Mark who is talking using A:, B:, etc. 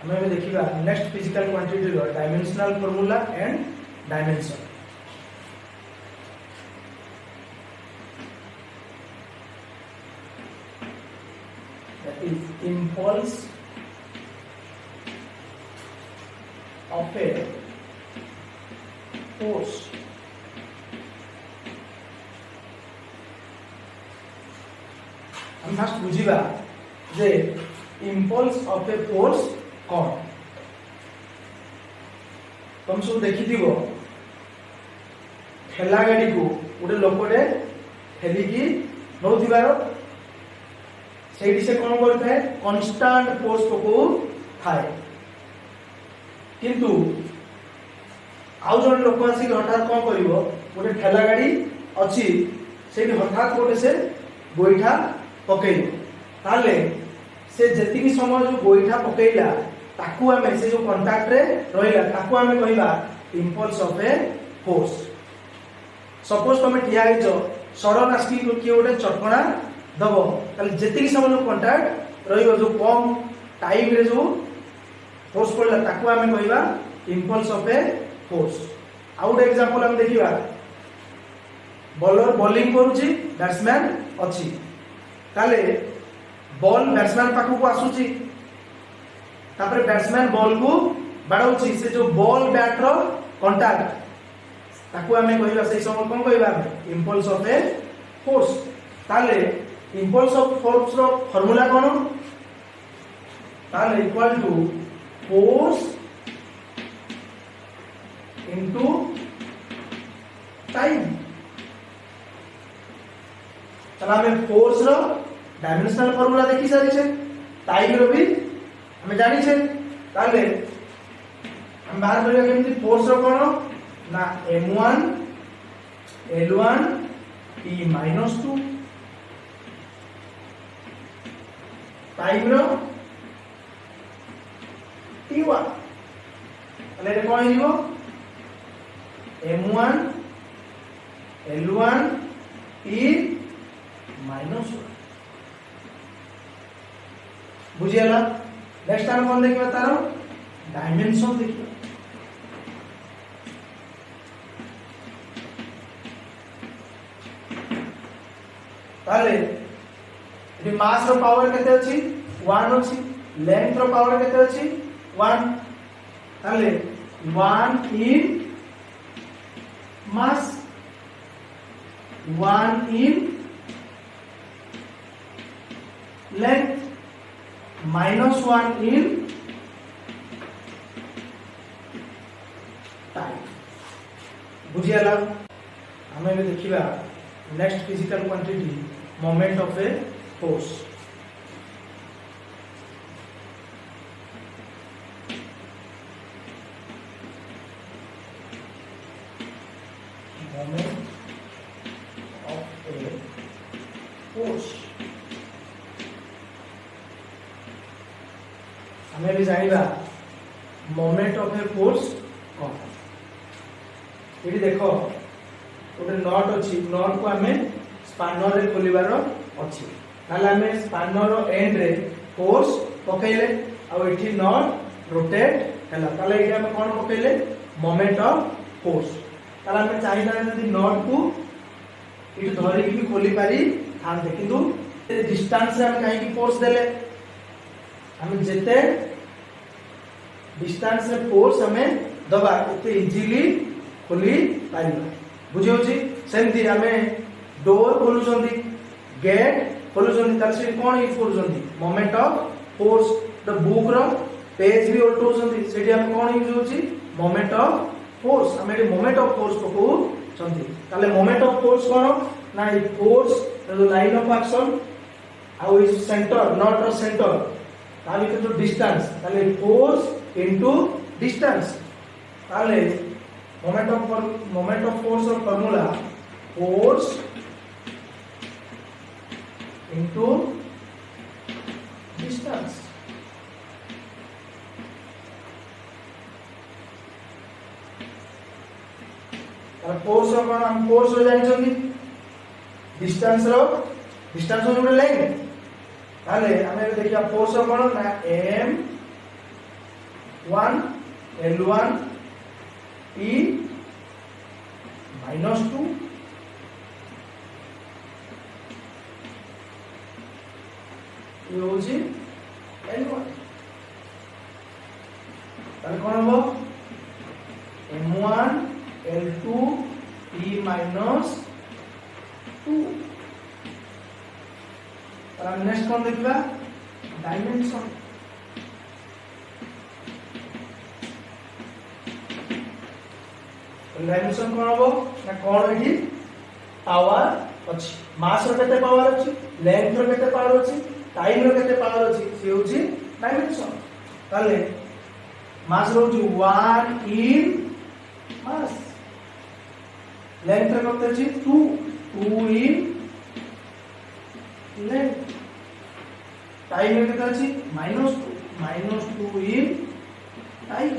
A: ଆମେ ଏବେ ଦେଖିବା ନେକ୍ସଟ ଫିଜିକାଲ କ୍ୱାଣ୍ଟିଟି ର dimensional formula and dimension. that is impulse of a force हम फास्ट बुझिबा जे impulse of a force कौन तुम सब देखिथिबो ठेला गाड़ी को गोटे लोकटे ठेलिकी नौथिबार से कौन करता है कांस्टेंट फोर्स पकौ थाए किंतु आउ जन लोक आसी हठात कौन करिवो गोटे ठेला गाड़ी अछि से हठात गोटे से गोईठा पकैलो ताले से जेतिकी समय जो गोईठा पकैला ताकू आमे से जो कांटेक्ट रे रहिला ताकू आमे कहिबा impulse of a force. Suppose तुम ठिया हिचो सडन आस्की कि गोटे चटकणा दबो ताले जेतिकी समय जो कांटेक्ट रहिबो जो कम टाइम रे जो फोर्स पड़ला ताकू आमे कहिबा इंपल्स ऑफ ए फोर्स। आउट एग्जांपल हम देखिबा बॉलर बॉलिंग करूची बैट्समैन अछि ताले बॉल बैट्समैन पाखु को आसुची तापर बैट्समैन बॉल को बाडौची से जो बॉल बैट रो कांटेक्ट ताकू हमें कहिबा से समय कोन कहिबा इंपल्स ऑफ ए फोर्स। ताले इंपल्स ऑफ फोर्स रो फार्मूला कोन ताले equal to force into time. चला हमें फोर्स रो डायमेंशनल फार्मूला देखि सारी छे टाइम रो भी हमें जानी छे ताले हम बाहर करिया केमती फोर्स रो कोन ना m1 l1 t -2 टाइम रो t1 ताले रे कोन हिबो m1 l1 t -1 बुझियला। नेक्स्ट टाइम कौन देखिबा तारो डायमेंशन देखिबा ताले एटी मास रो पावर केते अछि 1 अछि लेंथ रो पावर केते अछि 1 ताले 1 इन मास 1 इन लेंथ -1 in टाइम बुझियाला। हमें भी देखिबा next physical quantity moment of a force. Moment of a force हमें भी जानिबा मोमेंट ऑफ ए फोर्स कौन ये देखो गोटे नट अछि नट को हमें स्पानर रे खोलिबार अछि ताले हमें स्पानर रो एंड रे फोर्स पकैले आ एठी नट रोटेट हला ताले एठी हम कोन पकैले मोमेंट ऑफ फोर्स ताले हमें चाहिदा जदी नट को इट धरि की भी खोली पारी थांते किंतु डिस्टेंस से हम काहे की फोर्स देले हमें जेते डिस्टेंस से फोर्स हमें दबा एते इजीली खोली पारिबा बुझियो छी सेमती हमें डोर खोलुचंदी गेट खोलुचंदी तार से कोन यूज करूचंदी moment of force the book रो पेज भी उल्टोचंदी सेठी हम कोन यूज होची मोमेंट ऑफ फोर्स हमें मोमेंट ऑफ फोर्स को चंदी ताले मोमेंट ऑफ फोर्स कोन ना ई force the line of action आ इज सेंटर नॉट रो सेंटर ताले के जो डिस्टेंस ताले फोर्स इनटू डिस्टेंस ताले मोमेंट ऑफ फोर्स और फार्मूला फोर्स इनटू डिस्टेंस। ताले फोर्स रो कोन हम फोर्स रो जानि छथि डिस्टेंस रो जोडे लाइन ताले हमें देखिया फोर्स रो कोन ना m 1 L1 E minus 2 ये होची L1 তাহলে কোন হবো M1 L2 E minus 2 তাহলে নেক্সট কোন দেখিবা ডাইমেনশন डायमेंशन कोन हबो ना कोन एठी पावर अछि मास रो केते पावर अछि लेंथ रो केते पावर अछि टाइम रो केते पावर अछि से होछि डायमेंशन ताले मास रो होछि 1 in मास लेंथ रो केते अछि 2 in लेंथ टाइम रो केते अछि -2 in टाइम